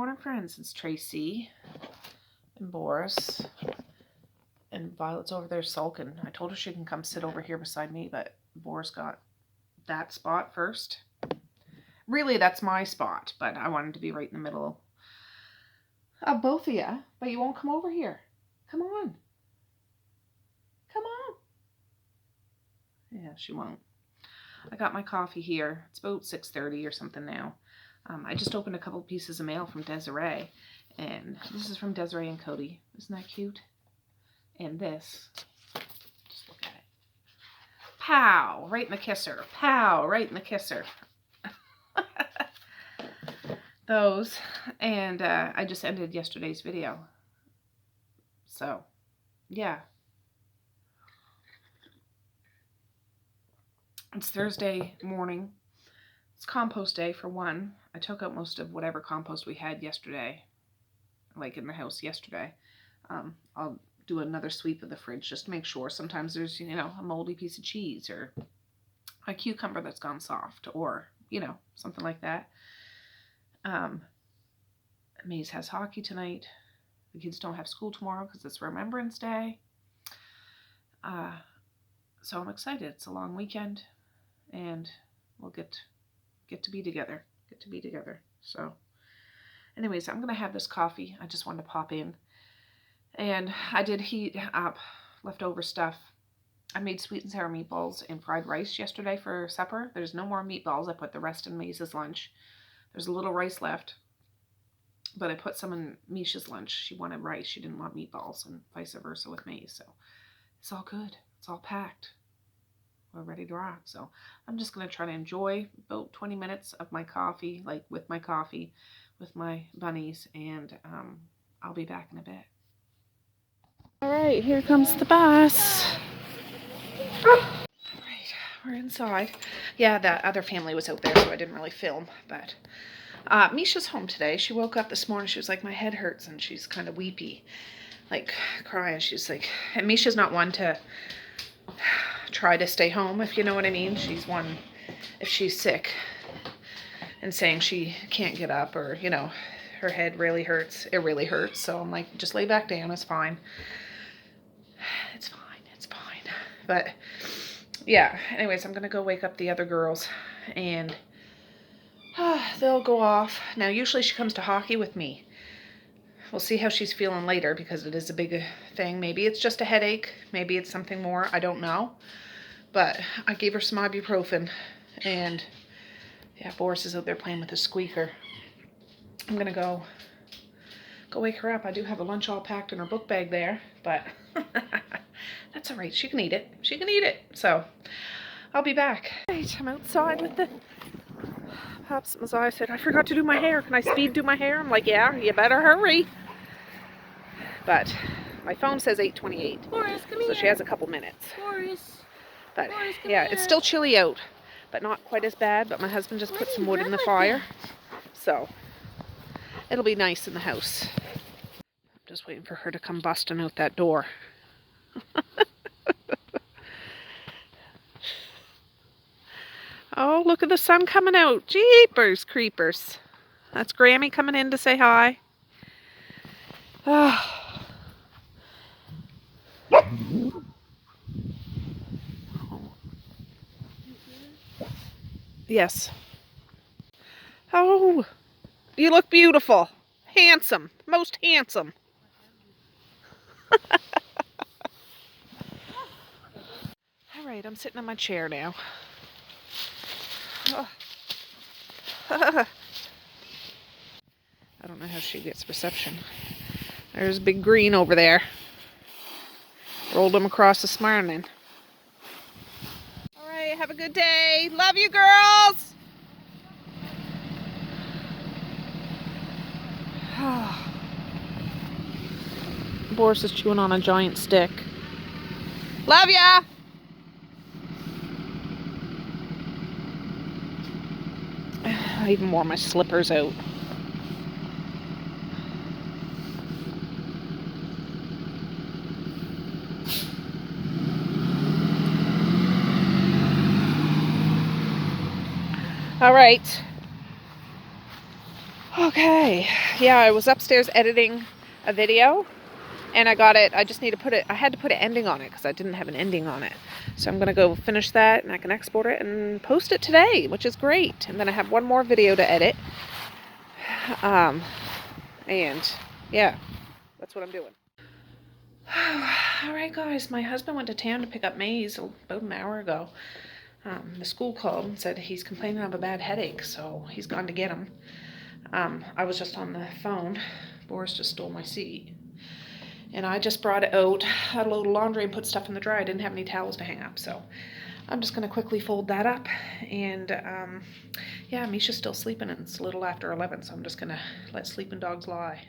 morning, friends. It's Tracey and Boris. And Violet's over there sulking. I told her she can come sit over here beside me, but Boris got that spot first. Really, that's my spot, but I wanted to be right in the middle of both of you. But you won't come over here. Come on. Come on. Yeah, she won't. I got my coffee here. It's about 6:30 or something now. I just opened a couple pieces of mail from Desiree, and this is from Desiree and Cody. Isn't that cute? And this, just look at it. Pow! Right in the kisser. Pow! Right in the kisser. Those. And I just ended yesterday's video. So, yeah. It's Thursday morning. It's compost day for one. I took out most of whatever compost we had yesterday, like in the house yesterday. I'll do another sweep of the fridge just to make sure. Sometimes there's, you know, a moldy piece of cheese or a cucumber that's gone soft or, you know, something like that. Maze has hockey tonight. The kids don't have school tomorrow because it's Remembrance Day. So I'm excited. It's a long weekend and we'll get to be together. So anyways, I'm going to have this coffee. I just wanted to pop in. And I did heat up leftover stuff. I made sweet and sour meatballs and fried rice yesterday for supper. There's no more meatballs. I put the rest in Maze's lunch. There's a little rice left. But I put some in Misha's lunch. She wanted rice. She didn't want meatballs, and vice versa with Maze. So it's all good. It's all packed. We're ready to rock. So I'm just going to try to enjoy about 20 minutes of my coffee, like with my coffee, with my bunnies, and I'll be back in a bit. All right, here comes the bus. All right, we're inside. Yeah, that other family was out there, so I didn't really film, but Misha's home today. She woke up this morning. She was like, my head hurts, and she's kind of weepy, like crying. She's like, and Misha's not one to try to stay home, if you know what I mean. She's one, if she's sick and saying she can't get up or, you know, her head really hurts, it really hurts. So I'm like, just lay back down. It's fine. It's fine. It's fine. But yeah, anyways, I'm going to go wake up the other girls and they'll go off. Now, usually she comes to hockey with me. We'll see how she's feeling later because it is a big thing. Maybe it's just a headache. Maybe it's something more. I don't know. But I gave her some ibuprofen. And yeah, Boris is out there playing with his squeaker. I'm going to go wake her up. I do have a lunch all packed in her book bag there. But that's all right. She can eat it. She can eat it. So I'll be back. Right, I'm outside with the Pops. Mazai said, I forgot to do my hair. Can I speed do my hair? I'm like, yeah, you better hurry. But my phone says 8:28, so she has a couple minutes. But yeah, it's still chilly out, but not quite as bad. But my husband just put some wood in the fire, so it'll be nice in the house. I'm just waiting for her to come busting out that door. Oh, look at the sun coming out. Jeepers creepers. That's Grammy coming in to say hi. Oh. Yes. Oh, you look beautiful. Handsome. Most handsome. All right, I'm sitting in my chair now. Oh. I don't know how she gets reception. There's Big Green over there. Rolled him across this morning. All right, have a good day. Love you, girls. Boris is chewing on a giant stick. Love ya. I even wore my slippers out. All right. Okay, yeah, I was upstairs editing a video, and I just need to I had to put an ending on it because I didn't have an ending on it. So I'm going to go finish that, and I can export it and post it today, which is great. And then I have one more video to edit. And yeah, that's what I'm doing. All right, guys, my husband went to town to pick up Maze about an hour ago. The school called and said he's complaining of a bad headache, so he's gone to get him. I was just on the phone. Boris just stole my seat. And I just brought it out, had a load of laundry and put stuff in the dryer. I didn't have any towels to hang up, so I'm just going to quickly fold that up. And yeah, Misha's still sleeping, and it's a little after 11, so I'm just going to let sleeping dogs lie.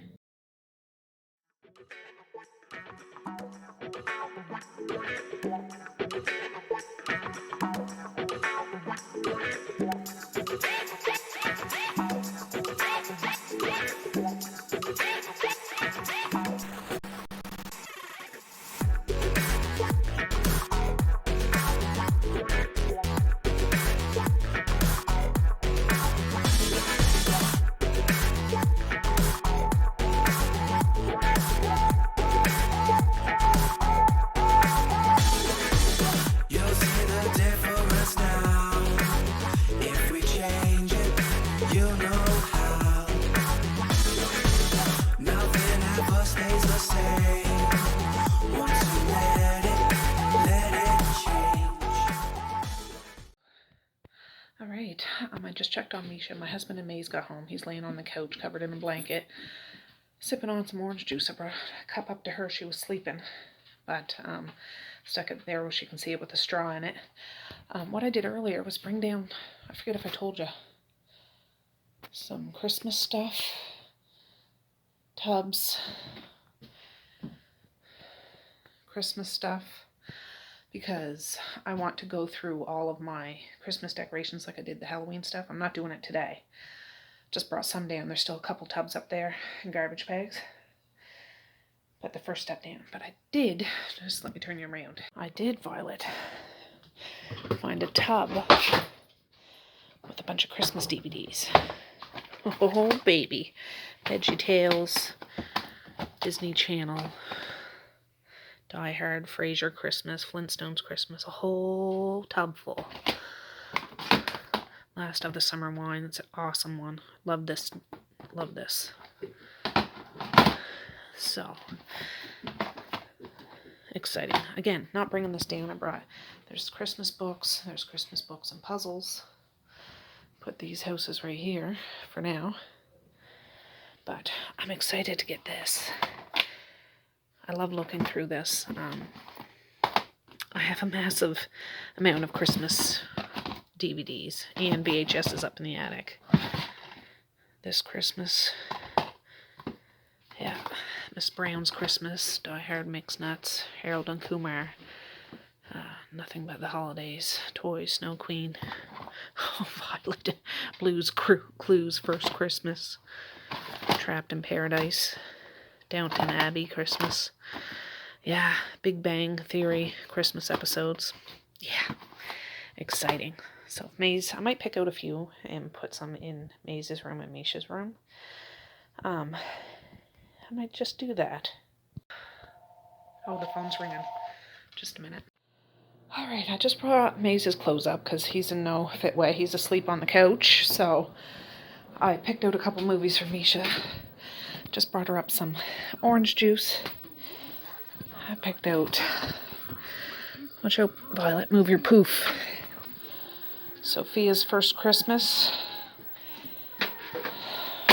Alright, I just checked on Misha. My husband and Maze got home. He's laying on the couch covered in a blanket, sipping on some orange juice. I brought a cup up to her. She was sleeping, but stuck it there where she can see it with a straw in it. What I did earlier was bring down, I forget if I told you, some Christmas stuff, tubs, Christmas stuff, because I want to go through all of my Christmas decorations like I did the Halloween stuff. I'm not doing it today. Just brought some down. There's still a couple tubs up there in garbage bags. But the first step down. But I did, just let me turn you around. I did, Violet, find a tub with a bunch of Christmas DVDs. Oh, baby. Veggie Tales, Disney Channel, Die Hard, Frasier Christmas, Flintstones Christmas, a whole tub full. Last of the Summer Wine, it's an awesome one. Love this, love this. So, exciting. Again, not bringing this down, there's Christmas books and puzzles. Put these houses right here for now. But I'm excited to get this. I love looking through this. I have a massive amount of Christmas DVDs and VHSs up in the attic. This Christmas, yeah, Miss Brown's Christmas, Die Hard, Mixed Nuts, Harold and Kumar, Nothing But the Holidays, Toys, Snow Queen, oh, Violet, Blues Clues, First Christmas, Trapped in Paradise, Downton Abbey Christmas, yeah, Big Bang Theory Christmas episodes, yeah, exciting. So Maze, I might pick out a few and put some in Maze's room and Misha's room. I might just do that. Oh, the phone's ringing. Just a minute. Alright, I just brought Maze's clothes up because he's in no fit way. He's asleep on the couch, so I picked out a couple movies for Misha. Just brought her up some orange juice. I picked out, watch out, Violet, move your poof. Sophia's First Christmas.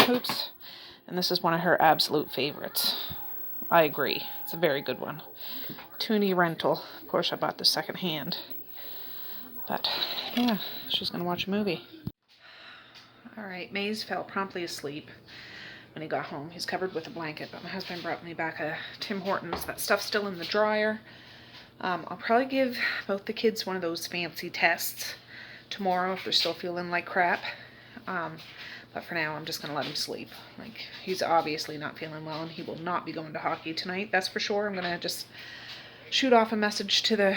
Oops. And this is one of her absolute favorites. I agree. It's a very good one. Toonie rental. Of course, I bought this second hand. But, yeah, she's going to watch a movie. Alright, Maze fell promptly asleep when he got home. He's covered with a blanket, but my husband brought me back a Tim Hortons. That stuff's still in the dryer. I'll probably give both the kids one of those fancy tests tomorrow if they're still feeling like crap. But for now, I'm just going to let him sleep. Like, he's obviously not feeling well, and he will not be going to hockey tonight, that's for sure. I'm going to just shoot off a message to the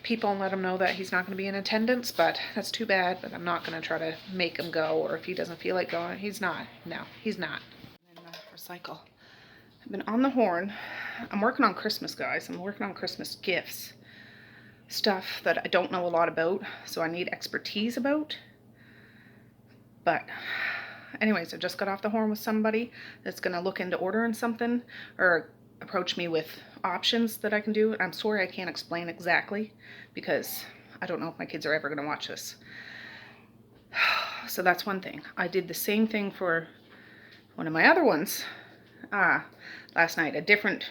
people and let him know that he's not going to be in attendance, but that's too bad. But I'm not going to try to make him go, or if he doesn't feel like going, he's not. No, he's not. And recycle. I've been on the horn. I'm working on Christmas, guys. I'm working on Christmas gifts. Stuff that I don't know a lot about, so I need expertise about. But anyways, I just got off the horn with somebody that's going to look into ordering something, or approach me with options that I can do. I'm sorry I can't explain exactly, because I don't know if my kids are ever going to watch this. So that's one thing. I did the same thing for one of my other ones last night. A different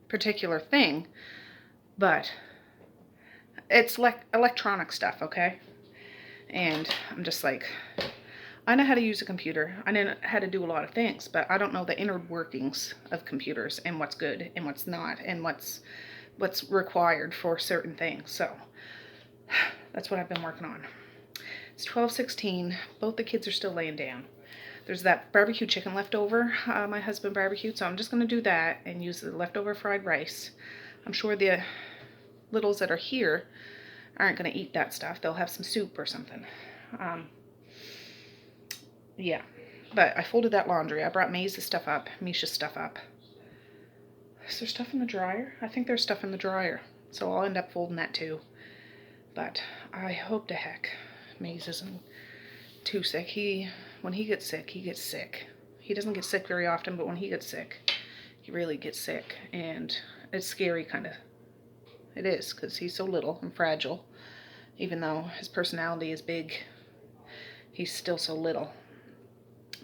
particular thing, but it's like electronic stuff, okay? And I'm just like, I know how to use a computer. I know how to do a lot of things, but I don't know the inner workings of computers and what's good and what's not and what's required for certain things. So that's what I've been working on. It's 12:16. Both the kids are still laying down. There's that barbecue chicken left over, my husband barbecued, so I'm just going to do that and use the leftover fried rice. I'm sure the littles that are here aren't going to eat that stuff. They'll have some soup or something. Yeah, but I folded that laundry. I brought Maze's stuff up, Misha's stuff up. Is there stuff in the dryer? I think there's stuff in the dryer, so I'll end up folding that too. But I hope to heck Maze isn't too sick. When he gets sick, he gets sick. He doesn't get sick very often, but when he gets sick, he really gets sick. And it's scary, kind of. It is, because he's so little and fragile. Even though his personality is big, he's still so little.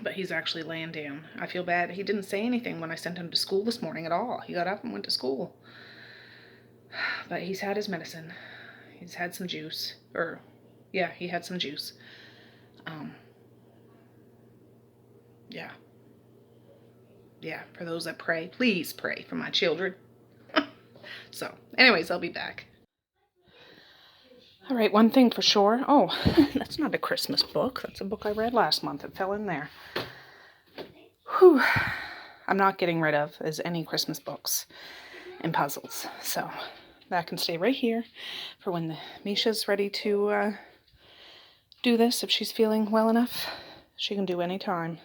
But he's actually laying down. I feel bad. He didn't say anything when I sent him to school this morning at all. He got up and went to school. But he's had his medicine. He's had some juice. Yeah, he had some juice. Yeah, for those that pray, please pray for my children. So, anyways, I'll be back. All right, one thing for sure. Oh, that's not a Christmas book. That's a book I read last month. It fell in there. Whew. I'm not getting rid of any Christmas books and puzzles. So, that can stay right here for when Misha's ready to do this. If she's feeling well enough, she can do any time.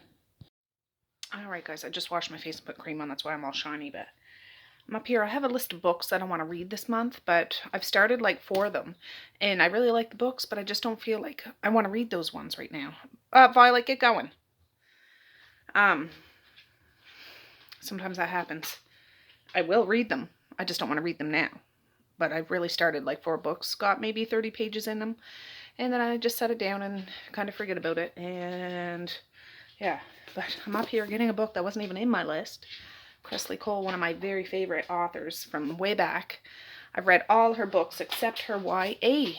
Alright guys, I just washed my face and put cream on, that's why I'm all shiny, but I'm up here. I have a list of books that I want to read this month, but I've started like 4 of them, and I really like the books, but I just don't feel like I want to read those ones right now. Violet, get going. Sometimes that happens. I will read them, I just don't want to read them now. But I've really started like 4 books, got maybe 30 pages in them, and then I just set it down and kind of forget about it, and yeah. But I'm up here getting a book that wasn't even in my list. Cressy Cole, one of my very favorite authors from way back. I've read all her books except her YA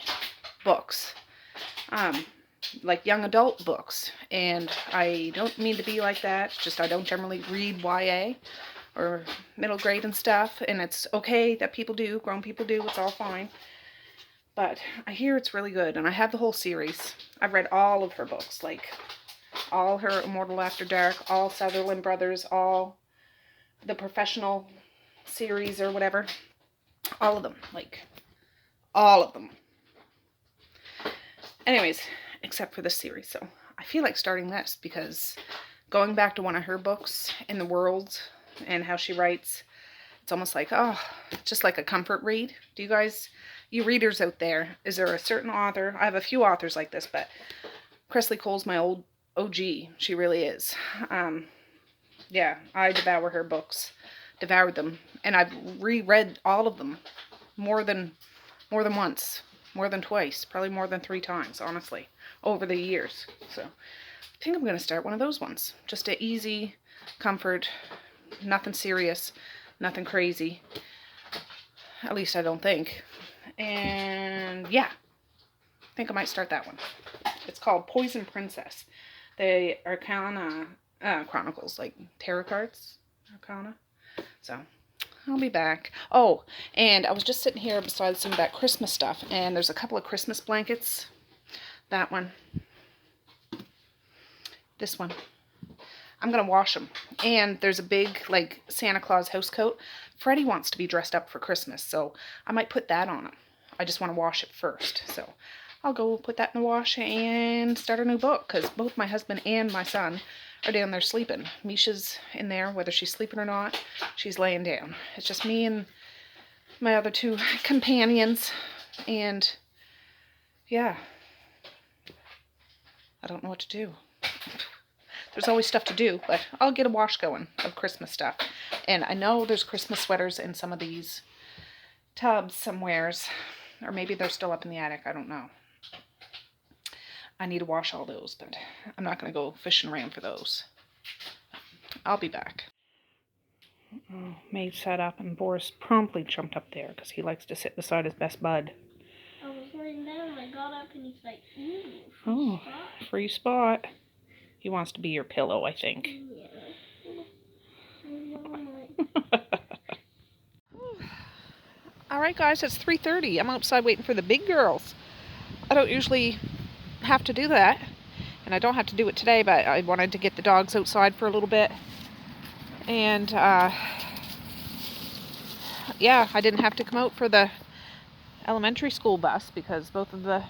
books. Like young adult books. And I don't mean to be like that. It's just I don't generally read YA or middle grade and stuff. And it's okay that people do. Grown people do. It's all fine. But I hear it's really good. And I have the whole series. I've read all of her books. Like all her Immortal After Dark, all Sutherland Brothers, all the Professional series or whatever. All of them. Like, all of them. Anyways, except for this series. So, I feel like starting this because going back to one of her books, In the World, and how she writes, it's almost like, oh, just like a comfort read. Do you guys, you readers out there, is there a certain author? I have a few authors like this, but Cressy Cole's my old OG. She really is. Yeah, I devour her books. Devoured them. And I've reread all of them more than once. More than twice. Probably more than 3 times, honestly. Over the years. So, I think I'm going to start one of those ones. Just an easy comfort. Nothing serious. Nothing crazy. At least I don't think. And, yeah. I think I might start that one. It's called Poison Princess. They are Arcana Chronicles, like tarot cards, Arcana. So, I'll be back. Oh, and I was just sitting here beside some of that Christmas stuff, and there's a couple of Christmas blankets. That one. This one. I'm going to wash them. And there's a big, like, Santa Claus house coat. Freddie wants to be dressed up for Christmas, so I might put that on him. I just want to wash it first. So I'll go put that in the wash and start a new book, because both my husband and my son are down there sleeping. Misha's in there, whether she's sleeping or not, she's laying down. It's just me and my other two companions, and yeah, I don't know what to do. There's always stuff to do, but I'll get a wash going of Christmas stuff. And I know there's Christmas sweaters in some of these tubs somewheres, or maybe they're still up in the attic, I don't know. I need to wash all those, but I'm not going to go fishing around for those. I'll be back. Maeve sat up and Boris promptly jumped up there because he likes to sit beside his best bud. I was laying down and I got up and he's like, ooh, free spot. He wants to be your pillow, I think. Yeah. Alright guys, it's 3:30. I'm outside waiting for the big girls. I don't usually have to do that, and I don't have to do it today, but I wanted to get the dogs outside for a little bit. And yeah, I didn't have to come out for the elementary school bus because both of the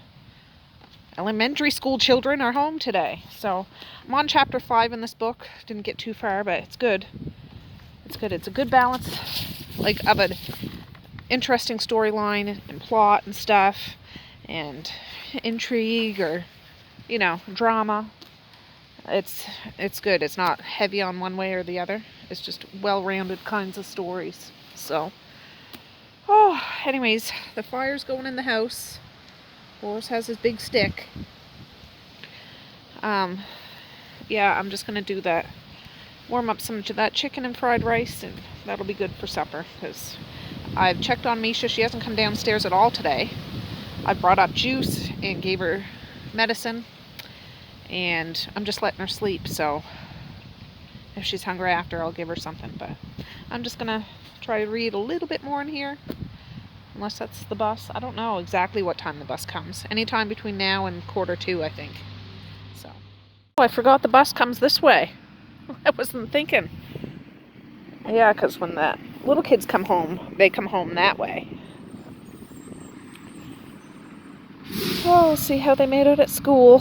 elementary school children are home today. So I'm on chapter 5 in this book. Didn't get too far, but it's good. It's good. It's a good balance, like, of an interesting storyline and plot and stuff, and intrigue, or, you know, drama. It's good. It's not heavy on one way or the other. It's just well-rounded kinds of stories. So, anyways, the fire's going in the house. Boris has his big stick. Yeah, I'm just gonna do that. Warm up some of that chicken and fried rice, and that'll be good for supper, because I've checked on Misha. She hasn't come downstairs at all today. I brought up juice and gave her medicine, and I'm just letting her sleep, so if she's hungry after, I'll give her something. But I'm just gonna try to read a little bit more in here, unless that's the bus. I don't know exactly what time the bus comes. Anytime between now and 1:45, I think. So, oh, I forgot the bus comes this way. I wasn't thinking. Yeah, because when the little kids come home, they come home that way. Oh, we'll see how they made it at school.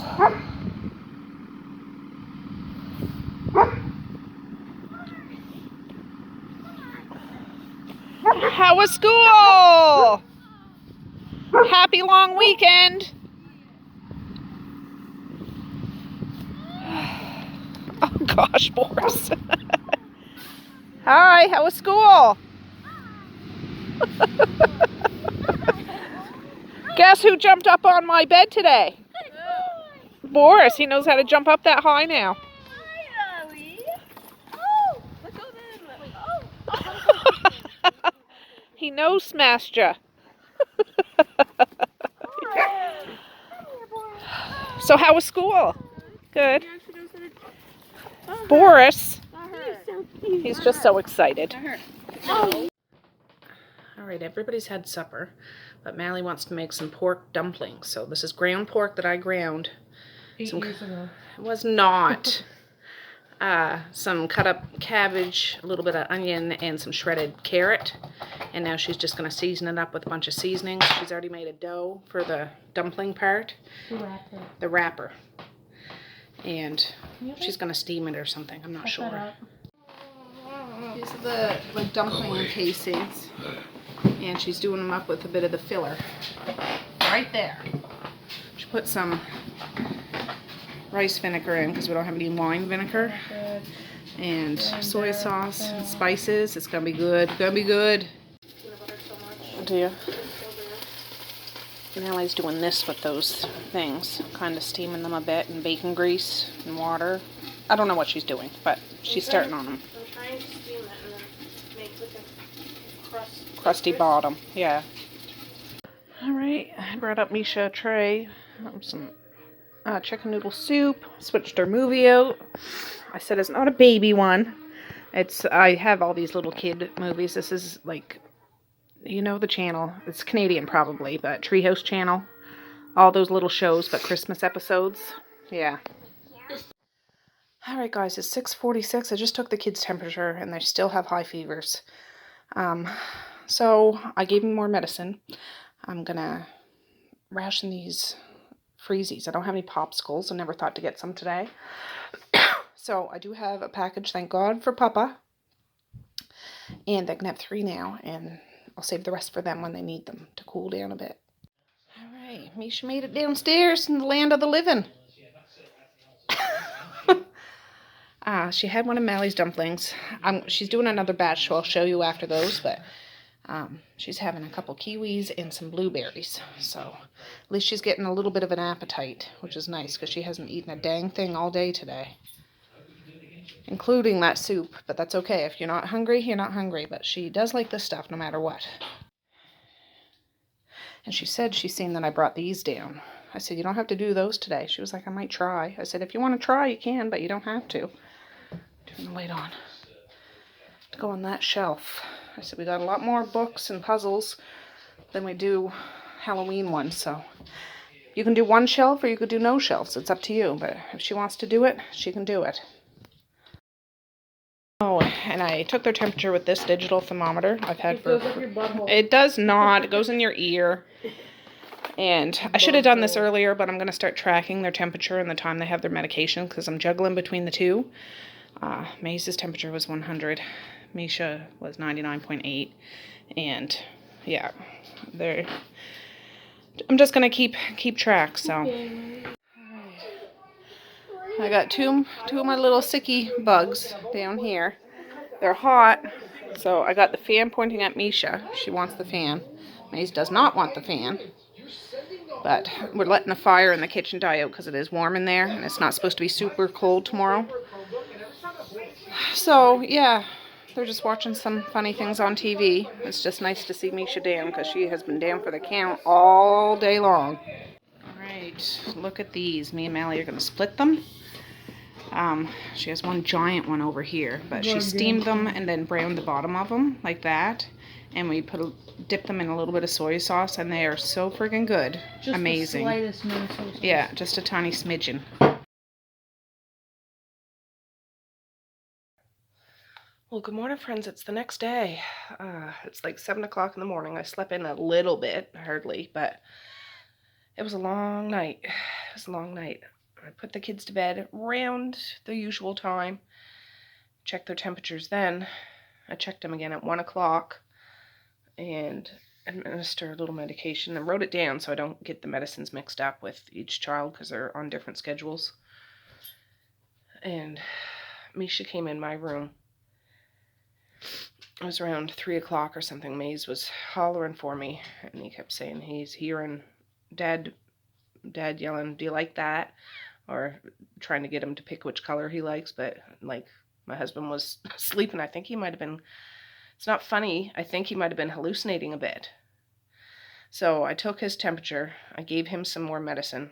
How was school? Happy long weekend. Oh gosh, Boris. Hi, how was school? Guess who jumped up on my bed today? Boris. He knows how to jump up that high now. Hi, Ollie. Oh, look over there. He knows smashed ya. So how was school? Good. Boris. He's just so excited. Alright, everybody's had supper, but Mally wants to make some pork dumplings. So this is ground pork that I ground. 8 years ago. It was not. Some cut up cabbage, a little bit of onion, and some shredded carrot. And now she's just going to season it up with a bunch of seasonings. She's already made a dough for the dumpling part. The wrapper. And she's going to steam it or something. I'm not sure. These are the dumpling casings. And she's doing them up with a bit of the filler. Right there. She put some rice vinegar in because we don't have any wine vinegar. And soy sauce and spices. It's going to be good. Gonna be good. Do you? Mally's doing this with those things. Kind of steaming them a bit in bacon grease and water. I don't know what she's doing, but she's starting on them. I'm trying to steam it and then make like a crust. Crusty bottom, yeah. Alright, I brought up Misha a tray. Some chicken noodle soup. Switched her movie out. I said it's not a baby one. I have all these little kid movies. This is like, you know the channel. It's Canadian probably, but Treehouse Channel. All those little shows, but Christmas episodes. Yeah. Alright guys, it's 6:46. I just took the kids' temperature and they still have high fevers. So I gave them more medicine. I'm gonna ration these freezies. I don't have any popsicles. I never thought to get some today. So I do have a package, thank God, for Papa. And they can have 3 now, and I'll save the rest for them when they need them to cool down a bit. All right, Misha made it downstairs in the land of the living. She had one of Mally's dumplings. She's doing another batch, so I'll show you after those, but she's having a couple kiwis and some blueberries. So at least she's getting a little bit of an appetite, which is nice because she hasn't eaten a dang thing all day today, including that soup. But that's okay. If you're not hungry, you're not hungry. But she does like this stuff no matter what. And she said she's seen that I brought these down. I said, you don't have to do those today. She was like, I might try. I said, if you want to try, you can, but you don't have to. Turn the light on. To go on that shelf. I said, we got a lot more books and puzzles than we do Halloween ones, so you can do one shelf or you could do no shelves. It's up to you, but if she wants to do it, she can do it. Oh, and I took their temperature with this digital thermometer I've had for... It does not. It goes in your ear. And I should have done this earlier, but I'm going to start tracking their temperature and the time they have their medication because I'm juggling between the two. Maze's temperature was 100. Misha was 99.8. And yeah, I'm just going to keep track, so. I got two of my little sicky bugs down here. They're hot, so I got the fan pointing at Misha. She wants the fan. Maze does not want the fan. But we're letting the fire in the kitchen die out because it is warm in there, and it's not supposed to be super cold tomorrow. So, yeah, they're just watching some funny things on TV. It's just nice to see Misha down because she has been down for the count all day long. Alright, look at these. Me and Mally are going to split them. She has one giant one over here, but she steamed them and then browned the bottom of them like that. And we dip them in a little bit of soy sauce, and they are so friggin' good. Just amazing. The slightest amount of soy sauce. Yeah, just a tiny smidgen. Well, good morning, friends. It's the next day. It's like 7 o'clock in the morning. I slept in a little bit, hardly, but it was a long night. It was a long night. I put the kids to bed around the usual time. Checked their temperatures then. I checked them again at 1 o'clock and administered a little medication and wrote it down so I don't get the medicines mixed up with each child because they're on different schedules. And Misha came in my room. It was around 3 o'clock or something. Maze was hollering for me, and he kept saying he's hearing Dad yelling, "Do you like that?" Or trying to get him to pick which color he likes, but like my husband was sleeping. I think he might have been, it's not funny, I think he might have been hallucinating a bit. So I took his temperature, I gave him some more medicine,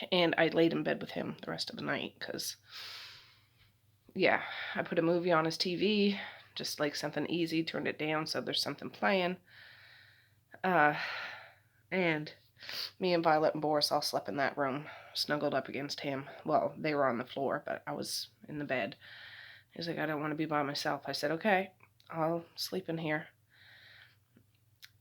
and I laid in bed with him the rest of the night because, yeah, I put a movie on his TV, just like something easy, turned it down so there's something playing. And me and Violet and Boris all slept in that room, snuggled up against him. Well, they were on the floor, but I was in the bed. He's like, I don't want to be by myself. I said, okay, I'll sleep in here.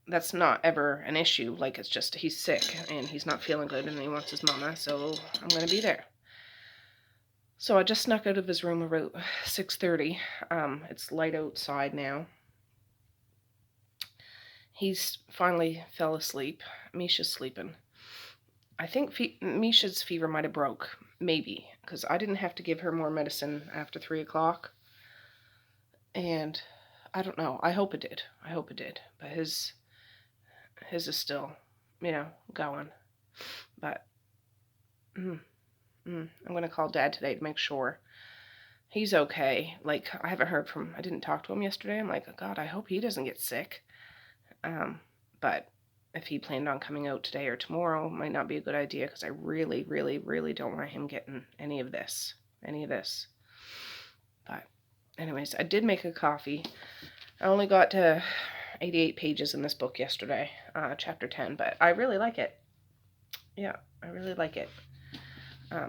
That's not ever an issue. Like, it's just he's sick and he's not feeling good and he wants his mama, so I'm going to be there. So I just snuck out of his room about 6:30. It's light outside now. He's finally fell asleep. Misha's sleeping. I think Misha's fever might have broke. Maybe. Because I didn't have to give her more medicine after 3 o'clock. And I don't know. I hope it did. I hope it did. But his is still, going. But I'm going to call Dad today to make sure he's okay. Like, I haven't heard from, I didn't talk to him yesterday. I'm like, oh God, I hope he doesn't get sick. But if he planned on coming out today or tomorrow, might not be a good idea because I really, really, really don't want him getting any of this. But anyways, I did make a coffee. I only got to 88 pages in this book yesterday, chapter 10, but I really like it. Yeah, I really like it.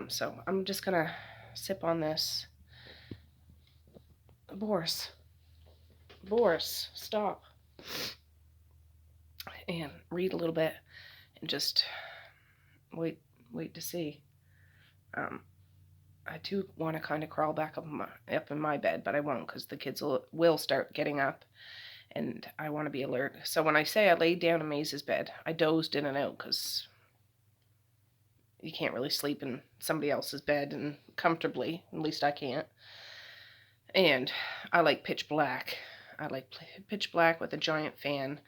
So I'm just gonna sip on this. Boris, stop. and read a little bit and just wait to see. I do want to kind of crawl back up in my bed, but I won't because the kids will start getting up, and I want to be alert. So when I say I laid down in Maze's bed, I dozed in and out because you can't really sleep in somebody else's bed and comfortably. At least I can't. And I like pitch black. I like pitch black with a giant fan,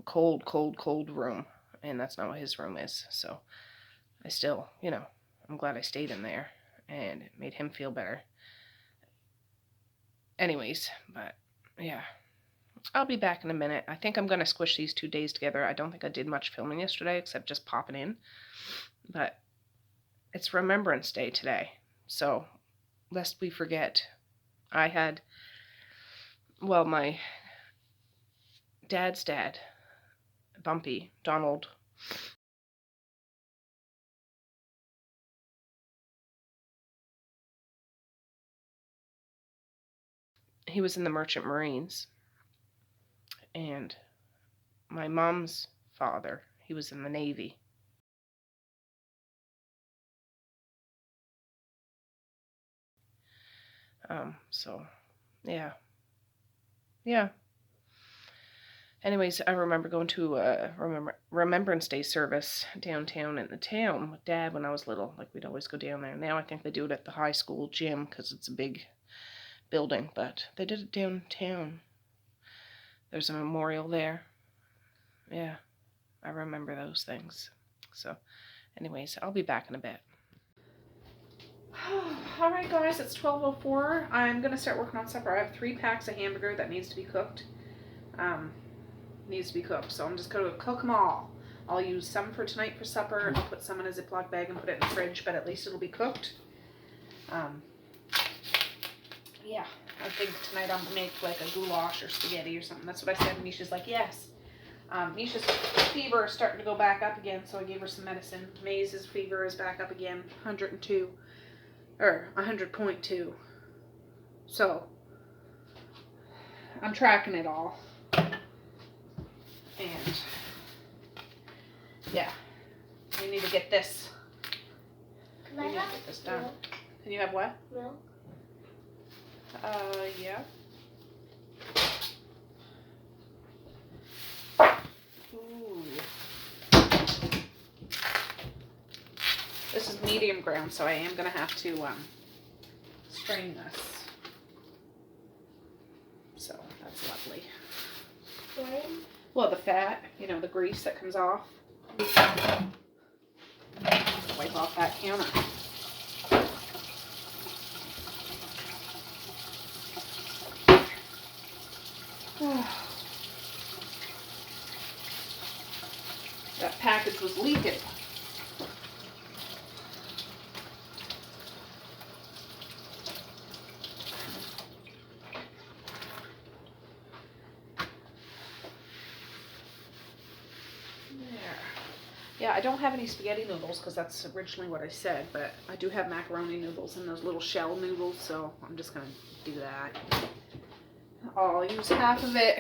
cold, cold, cold room, and that's not what his room is. So I still, I'm glad I stayed in there, and it made him feel better. Anyways, but yeah, I'll be back in a minute. I think I'm going to squish these 2 days together. I don't think I did much filming yesterday except just popping in, but it's Remembrance Day today, so lest we forget, I had, my dad's dad, Bumpy, Donald, he was in the Merchant Marines, and my mom's father, he was in the Navy. So, yeah. Anyways, I remember going to a Remembrance Day service downtown in the town with Dad when I was little. Like, we'd always go down there. Now I think they do it at the high school gym because it's a big building, but they did it downtown. There's a memorial there. Yeah, I remember those things. So, anyways, I'll be back in a bit. Alright guys, it's 12:04. I'm going to start working on supper. I have 3 packs of hamburger that needs to be cooked. So I'm just going to cook them all. I'll use some for tonight for supper. I'll put some in a Ziploc bag and put it in the fridge, but at least it'll be cooked. Yeah, I think tonight I'm going to make like a goulash or spaghetti or something. That's what I said, and Misha's like, yes. Misha's fever is starting to go back up again, so I gave her some medicine. Maze's fever is back up again, 102. Or 100.2. So, I'm tracking it all. And, yeah. We need to get this. Can I have get this done. milk? Can you have what? Milk? Yeah. Ooh. This is medium ground, so I am going to have to strain this. So, that's lovely. Strain? Well, the fat, the grease that comes off. Wipe off that counter. That package was leaking. Yeah, I don't have any spaghetti noodles because that's originally what I said, but I do have macaroni noodles and those little shell noodles, so I'm just going to do that. I'll use half of it.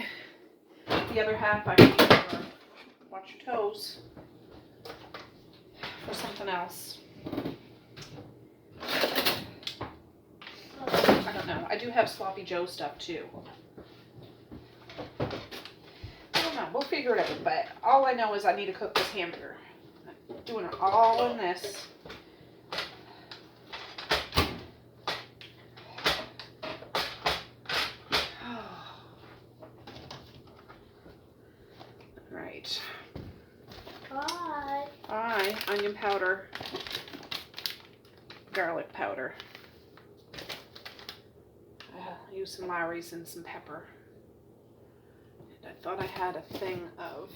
The other half I can use for, watch your toes, for something else. I don't know. I do have Sloppy Joe stuff too. I don't know. We'll figure it out, but all I know is I need to cook this hamburger. I'm doing it all in this. Right. Hi. Onion powder. Garlic powder. Use some Lowry's and some pepper. And I thought I had a thing of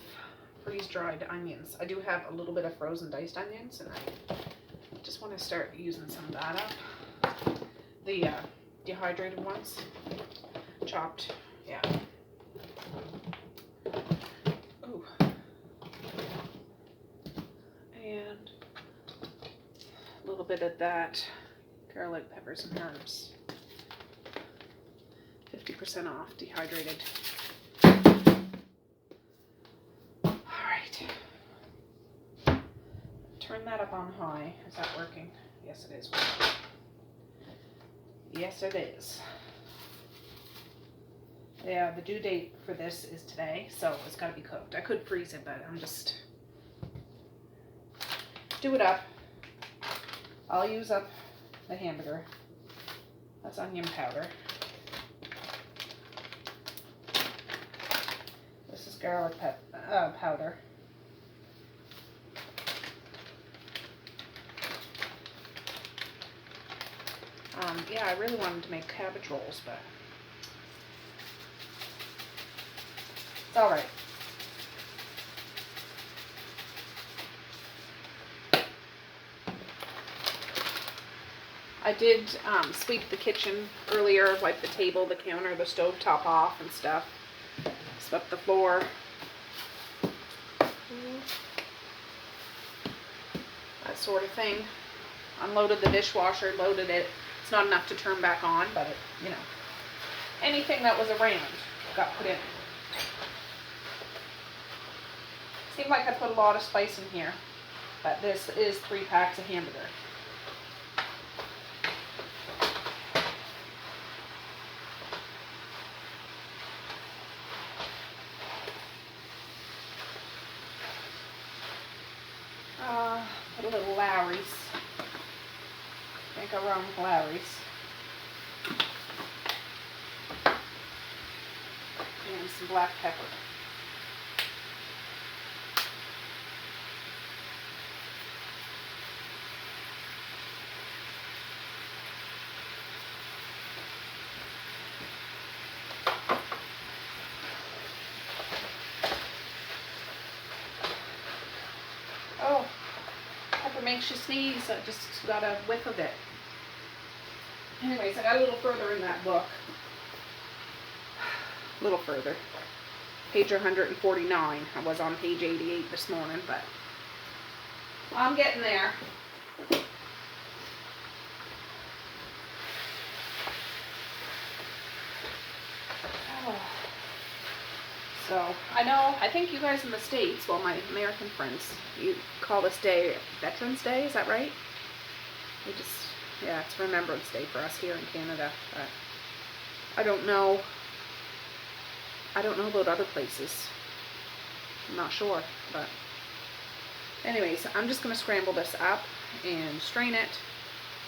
freeze-dried onions. I do have a little bit of frozen diced onions, and I just want to start using some of that up. The dehydrated ones, chopped, yeah. Ooh. And a little bit of that garlic, peppers, and herbs. 50% off, dehydrated. Alright. turn that up on high. Is that working? Yes, it is working. Yes, it is. Yeah, the due date for this is today, so it's got to be cooked. I could freeze it, but I'm just do it up. I'll use up the hamburger. That's onion powder. This is garlic powder. Yeah, I really wanted to make cabbage rolls, but it's all right. I did sweep the kitchen earlier, wipe the table, the counter, the stove top off and stuff. Swept the floor. That sort of thing. Unloaded the dishwasher, loaded it. It's not enough to turn back on, but it, you know, anything that was around got put in. Seemed like I put a lot of spice in here, but this is 3 packs of hamburger. Put a little Lowry's. Make our own Lowry's. And some black pepper. Oh, pepper makes you sneeze, so I just got a whiff of it. Anyways, I got a little further in that book. A little further. Page 149. I was on page 88 this morning, but I'm getting there. Oh. So, I think you guys in the States, well, my American friends, you call this day Veterans Day, is that right? Yeah, it's Remembrance Day for us here in Canada, but I don't know about other places. I'm not sure, but anyways, I'm just going to scramble this up and strain it,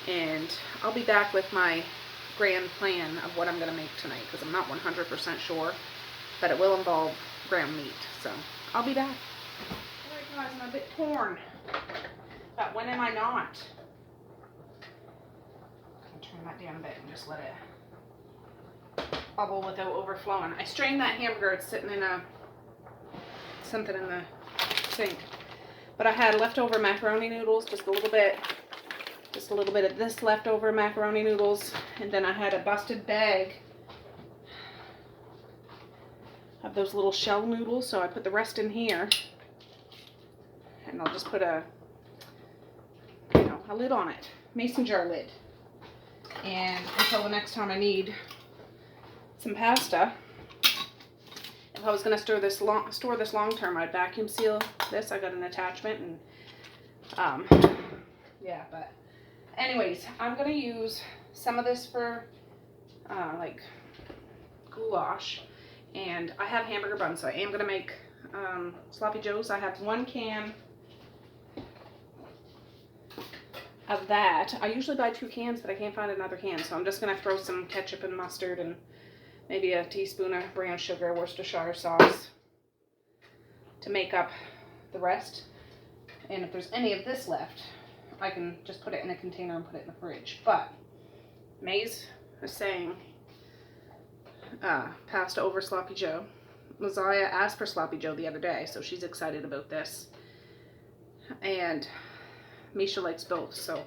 and I'll be back with my grand plan of what I'm going to make tonight, because I'm not 100% sure, but it will involve ground meat, so I'll be back. Alright guys, I'm a bit torn, but when am I not? Turn that down a bit and just let it bubble without overflowing. I strained that hamburger. It's sitting in something in the sink. But I had leftover macaroni noodles, just a little bit of this leftover macaroni noodles, and then I had a busted bag of those little shell noodles, so I put the rest in here, and I'll just put a lid on it, mason jar lid. And until the next time I need some pasta, if I was going to store this long term, I'd vacuum seal this. I got an attachment, and yeah, but anyways, I'm going to use some of this for like goulash, and I have hamburger buns, so I am going to make sloppy joes. I have 1 can of that. I usually buy 2 cans, but I can't find another can, so I'm just going to throw some ketchup and mustard and maybe a teaspoon of brown sugar, Worcestershire sauce to make up the rest. And if there's any of this left, I can just put it in a container and put it in the fridge. But Maze was saying pasta over sloppy joe. Messiah asked for sloppy joe the other day, so she's excited about this. And Misha likes both, so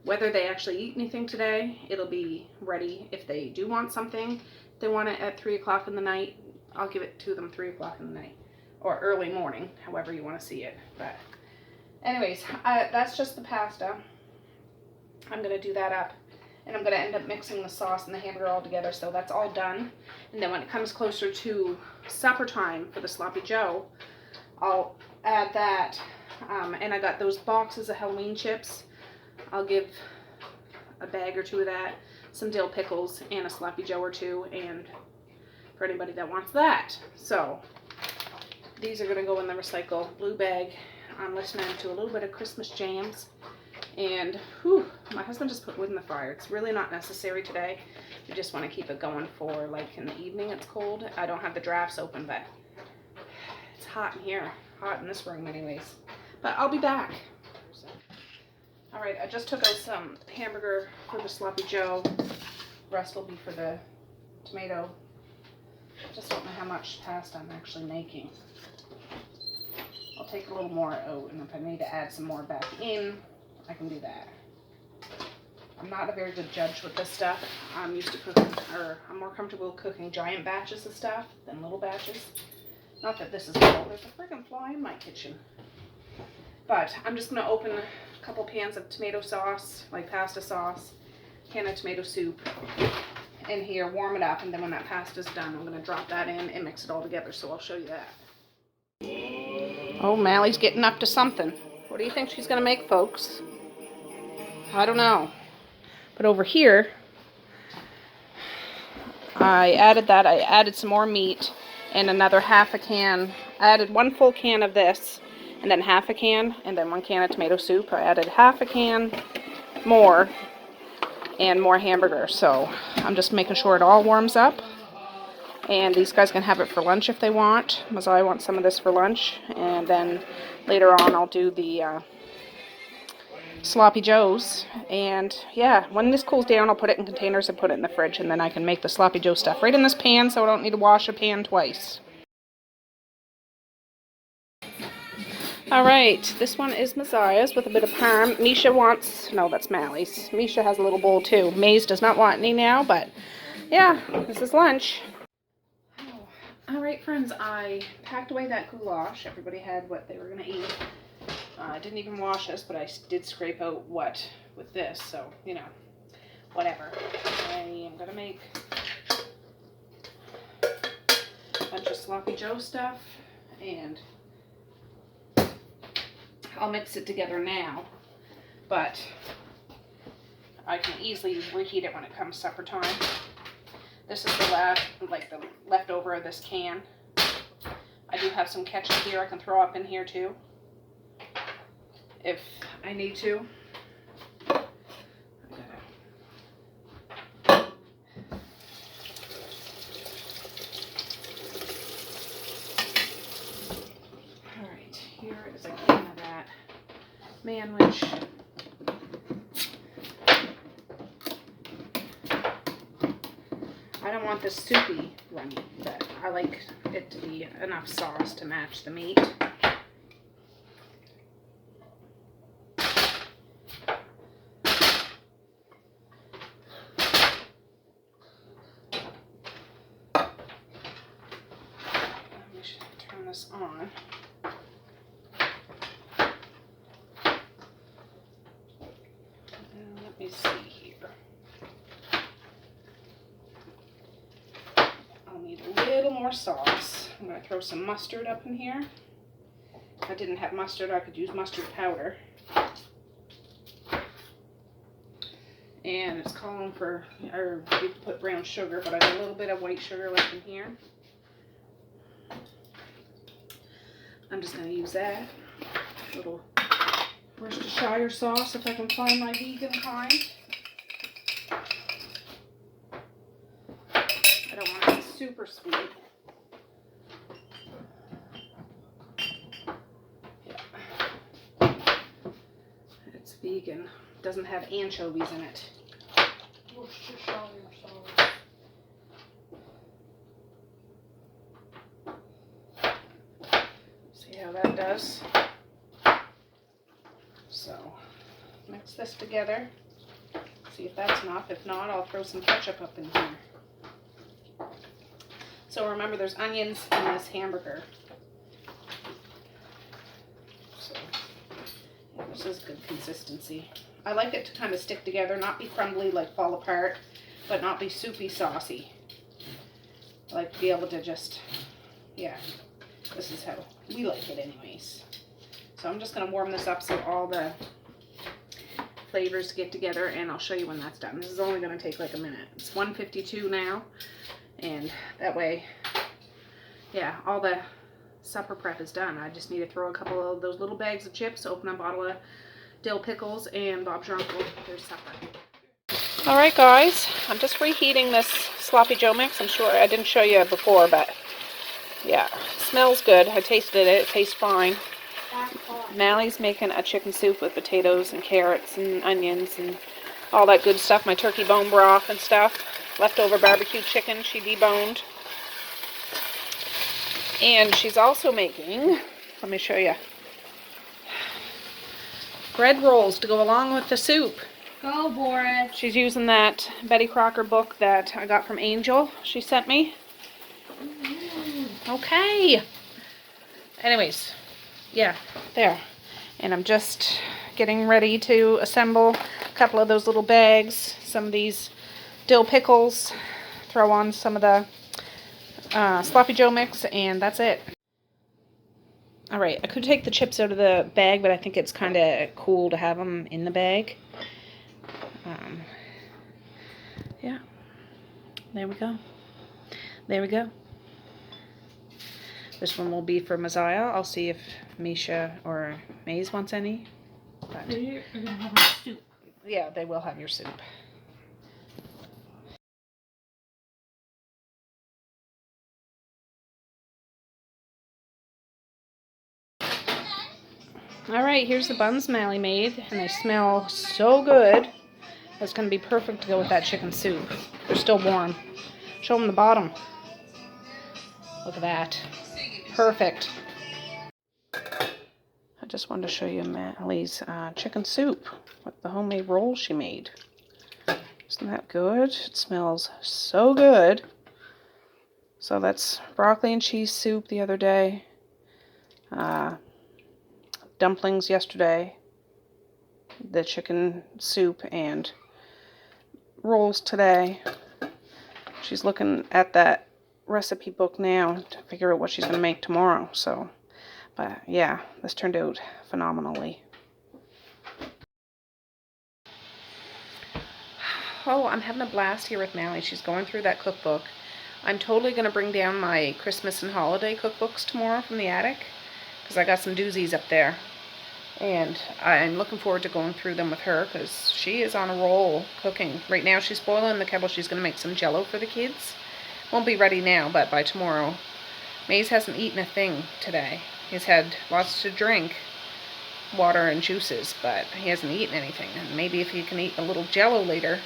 whether they actually eat anything today, it'll be ready. If they do want something, they want it at 3 o'clock in the night, I'll give it to them 3 o'clock in the night, or early morning, however you want to see it. But anyways, that's just the pasta. I'm going to do that up, and I'm going to end up mixing the sauce and the hamburger all together, so that's all done. And then when it comes closer to supper time for the sloppy joe, I'll add that And I got those boxes of Halloween chips. I'll give a bag or two of that, some dill pickles, and a sloppy joe or two, and for anybody that wants that. So these are going to go in the recycle blue bag. I'm listening to a little bit of Christmas jams, and whew, my husband just put wood in the fire. It's really not necessary today. We just want to keep it going for like in the evening. It's cold. I don't have the drafts open, but it's hot in here, hot in this room anyways. But I'll be back. All right, I just took out some hamburger for the sloppy joe. Rest will be for the tomato. Just don't know how much pasta I'm actually making. I'll take a little more out, and if I need to add some more back in, I can do that. I'm not a very good judge with this stuff. I'm used to cooking, or I'm more comfortable cooking giant batches of stuff than little batches. Not that this is cold. There's a friggin' fly in my kitchen. But I'm just going to open a couple pans of tomato sauce, like pasta sauce, can of tomato soup in here, warm it up, and then when that pasta's done, I'm going to drop that in and mix it all together, so I'll show you that. Oh, Mally's getting up to something. What do you think she's going to make, folks? I don't know. But over here, I added some more meat and another half a can. I added 1 full can of this, and then half a can, and then 1 can of tomato soup. I added half a can more, and more hamburger. So I'm just making sure it all warms up. And these guys can have it for lunch if they want. Messiah wants some of this for lunch. And then later on I'll do the sloppy joes. And yeah, when this cools down, I'll put it in containers and put it in the fridge. And then I can make the sloppy joe stuff right in this pan, so I don't need to wash a pan twice. Alright, this one is Messiah's with a bit of parm. Misha wants, no, that's Mally's. Misha has a little bowl too. Maze does not want any now, but yeah, this is lunch. Oh. Alright friends, I packed away that goulash. Everybody had what they were going to eat. I didn't even wash this, but I did scrape out what with this, so, you know, whatever. I am going to make a bunch of sloppy joe stuff, and I'll mix it together now, but I can easily reheat it when it comes supper time. This is the leftover of this can. I do have some ketchup here I can throw up in here too, if I need to. Alright, here is a can of that manwich. I don't want this soupy runny, but I like it to be enough sauce to match the meat. We should turn this on. Let me see here. I'll need a little more sauce. I'm going to throw some mustard up in here. If I didn't have mustard, I could use mustard powder. And it's calling for, or you could put brown sugar, but I got a little bit of white sugar left in here. I'm just going to use that. A little Worcestershire sauce if I can find my vegan kind. I don't want it to be super sweet. Yeah. It's vegan. Doesn't have anchovies in it. Worcestershire sauce. See how that does? So, mix this together. See if that's enough. If not, I'll throw some ketchup up in here. So remember, there's onions in this hamburger. So, yeah, this is good consistency. I like it to kind of stick together, not be crumbly, like fall apart, but not be soupy saucy. I like to be able to just, yeah, this is how we like it anyways. So So I'm just going to warm this up so all the flavors get together, and I'll show you when that's done. This is only going to take like a minute. It's 1:52 now, and that way, yeah, all the supper prep is done. I just need to throw a couple of those little bags of chips, open a bottle of dill pickles, and Bob's your uncle. There's supper. All right, guys, I'm just reheating this sloppy Joe mix. I'm sure I didn't show you before, but yeah, it smells good. I tasted it. It tastes fine. Mally's making a chicken soup with potatoes and carrots and onions and all that good stuff. My turkey bone broth and stuff. Leftover barbecue chicken she deboned. And she's also making, let me show you, bread rolls to go along with the soup. Go, Boris. She's using that Betty Crocker book that I got from Angel. She sent me. Okay. Anyways, yeah, there. And I'm just getting ready to assemble a couple of those little bags. Some of these dill pickles. Throw on some of the sloppy Joe mix, and that's it. Alright, I could take the chips out of the bag, but I think it's kind of cool to have them in the bag. Yeah, there we go. There we go. This one will be for Messiah. I'll see if Misha or Maze wants any. But You're gonna have my soup. yeah, they will have your soup. Alright, here's the buns Mally made, and they smell so good. That's going to be perfect to go with that chicken soup. They're still warm. Show them the bottom. Look at that. Perfect. I just wanted to show you Mally's chicken soup with the homemade rolls she made. Isn't that good? It smells so good. So that's broccoli and cheese soup the other day. Dumplings yesterday. The chicken soup and rolls today. She's looking at that recipe book now to figure out what she's going to make tomorrow. So, but yeah, this turned out phenomenally. Oh, I'm having a blast here with Mally. She's going through that cookbook. I'm totally going to bring down my Christmas and holiday cookbooks tomorrow from the attic, because I got some doozies up there. And I'm looking forward to going through them with her, because she is on a roll cooking. Right now she's boiling the kettle. She's going to make some jello for the kids. Won't be ready now, but by tomorrow. Maze hasn't eaten a thing today. He's had lots to drink, water and juices, but he hasn't eaten anything. And maybe if he can eat a little jello later,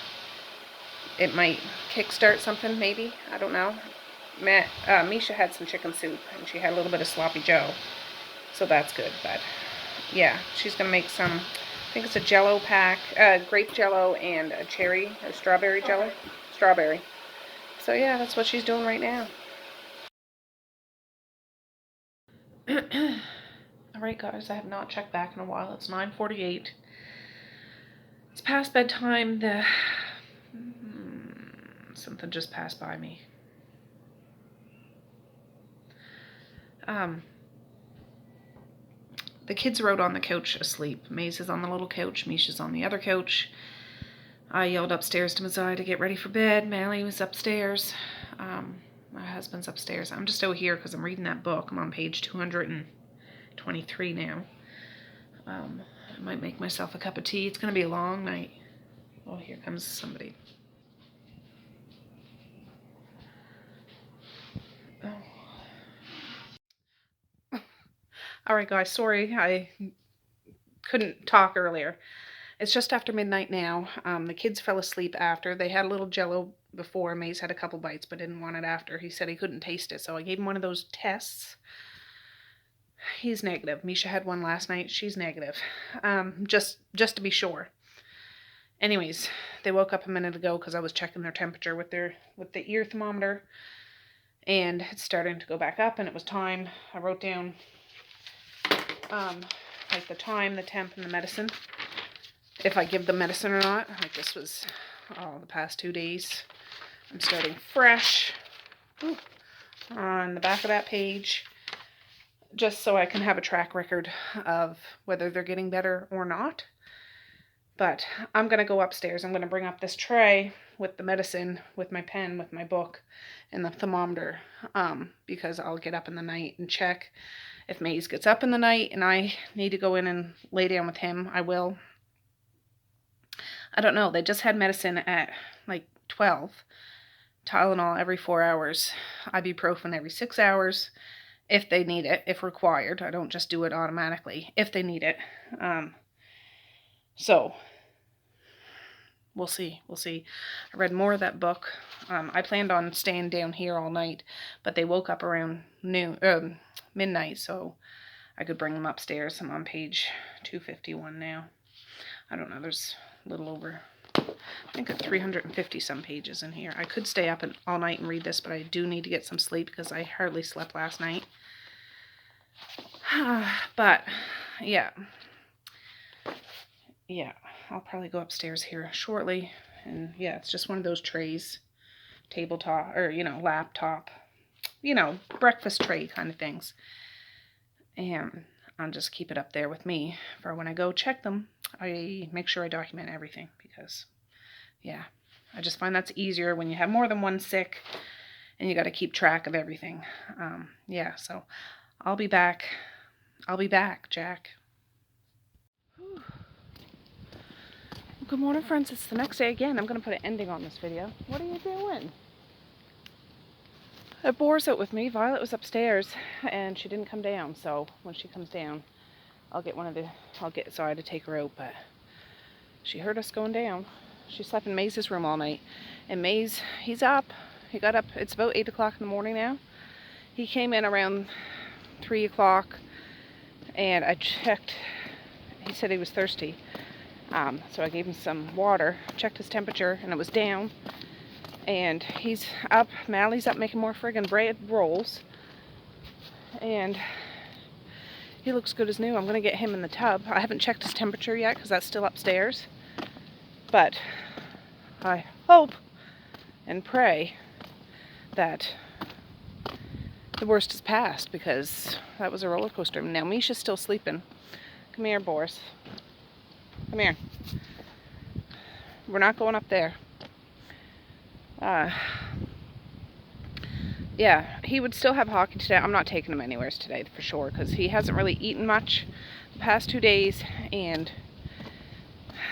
it might kickstart something, maybe. I don't know. Misha had some chicken soup, and she had a little bit of sloppy Joe. So that's good, but yeah, she's going to make some, I think it's a jello pack, grape jello and a cherry or strawberry jello. Strawberry. So yeah, that's what she's doing right now. Alright guys, I have not checked back in a while. It's 9:48. It's past bedtime. Something just passed by me. The kids are out on the couch asleep. Maze is on the little couch. Misha's on the other couch. I yelled upstairs to Messiah to get ready for bed. Mally was upstairs. My husband's upstairs. I'm just out here because I'm reading that book. I'm on page 223 now. I might make myself a cup of tea. It's going to be a long night. Oh, here comes somebody. Oh. Alright guys, sorry I couldn't talk earlier. It's just after midnight now. The kids fell asleep after. They had a little jello before. Maze had a couple bites but didn't want it after. He said he couldn't taste it, so I gave him one of those tests. He's negative. Misha had one last night. She's negative. Just to be sure. Anyways, they woke up a minute ago because I was checking their temperature with the ear thermometer. And it's starting to go back up, and it was time. I wrote down like the time, the temp, and the medicine. If I give the medicine or not. Like this was the past 2 days. I'm starting fresh. Ooh. On the back of that page, just so I can have a track record of whether they're getting better or not. But I'm going to go upstairs. I'm going to bring up this tray with the medicine, with my pen, with my book, and the thermometer, because I'll get up in the night and check. If Maze gets up in the night and I need to go in and lay down with him, I will. I don't know. They just had medicine at like 12. Tylenol every 4 hours. Ibuprofen every 6 hours. If they need it, if required. I don't just do it automatically. If they need it. So, we'll see. We'll see. I read more of that book. I planned on staying down here all night, but they woke up around midnight, so I could bring them upstairs. I'm on page 251 now. I don't know, there's a little over, I think 350 some pages in here. I could stay up all night and read this, but I do need to get some sleep because I hardly slept last night. But, yeah, I'll probably go upstairs here shortly. And, yeah, it's just one of those trays, tabletop, or, laptop, breakfast tray kind of things. And I'll just keep it up there with me for when I go check them. I make sure I document everything because, yeah, I just find that's easier when you have more than one sick and you got to keep track of everything. Yeah, so I'll be back. I'll be back, Jack. Whew. Good morning, friends. It's the next day again. I'm going to put an ending on this video. What are you doing? It bores out with me. Violet was upstairs and she didn't come down, so when she comes down, so I had to take her out, but she heard us going down. She slept in Maze's room all night, and Maze, he's up. He got up, it's about 8 o'clock in the morning now. He came in around 3 o'clock, and I checked, he said he was thirsty, so I gave him some water, checked his temperature, and it was down. And he's up, Mally's up making more friggin' bread rolls. And he looks good as new. I'm going to get him in the tub. I haven't checked his temperature yet because that's still upstairs. But I hope and pray that the worst is past because that was a roller coaster. Now Misha's still sleeping. Come here, Boris. Come here. We're not going up there. Yeah, he would still have hockey today. I'm not taking him anywhere today for sure because he hasn't really eaten much the past 2 days, and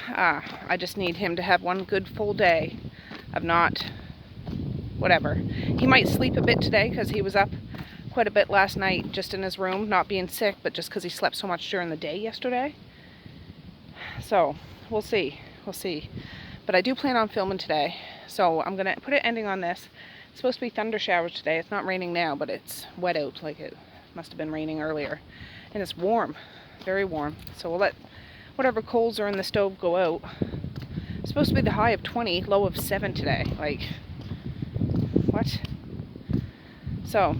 I just need him to have one good full day of not whatever. He might sleep a bit today because he was up quite a bit last night just in his room, not being sick, but just because he slept so much during the day yesterday. So we'll see. But I do plan on filming today. So I'm going to put an ending on this. It's supposed to be thunder showers today. It's not raining now, but it's wet out like it must have been raining earlier. And it's warm, very warm. So we'll let whatever coals are in the stove go out. It's supposed to be the high of 20, low of 7 today. Like, what? So,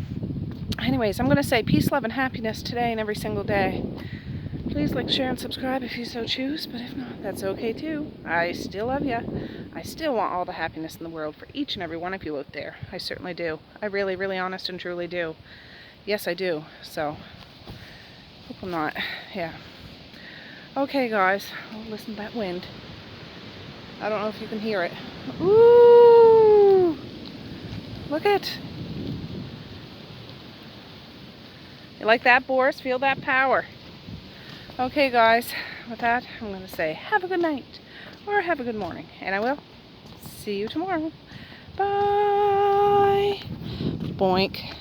anyways, I'm going to say peace, love, and happiness today and every single day. Please like, share, and subscribe if you so choose, but if not, that's okay too. I still love you. I still want all the happiness in the world for each and every one of you out there. I certainly do. I really, really honest and truly do. Yes, I do. So, hope I'm not. Yeah. Okay, guys. Oh, listen to that wind. I don't know if you can hear it. Ooh! Look it. You like that, Boris? Feel that power. Okay, guys, with that, I'm going to say have a good night or have a good morning, and I will see you tomorrow. Bye. Boink.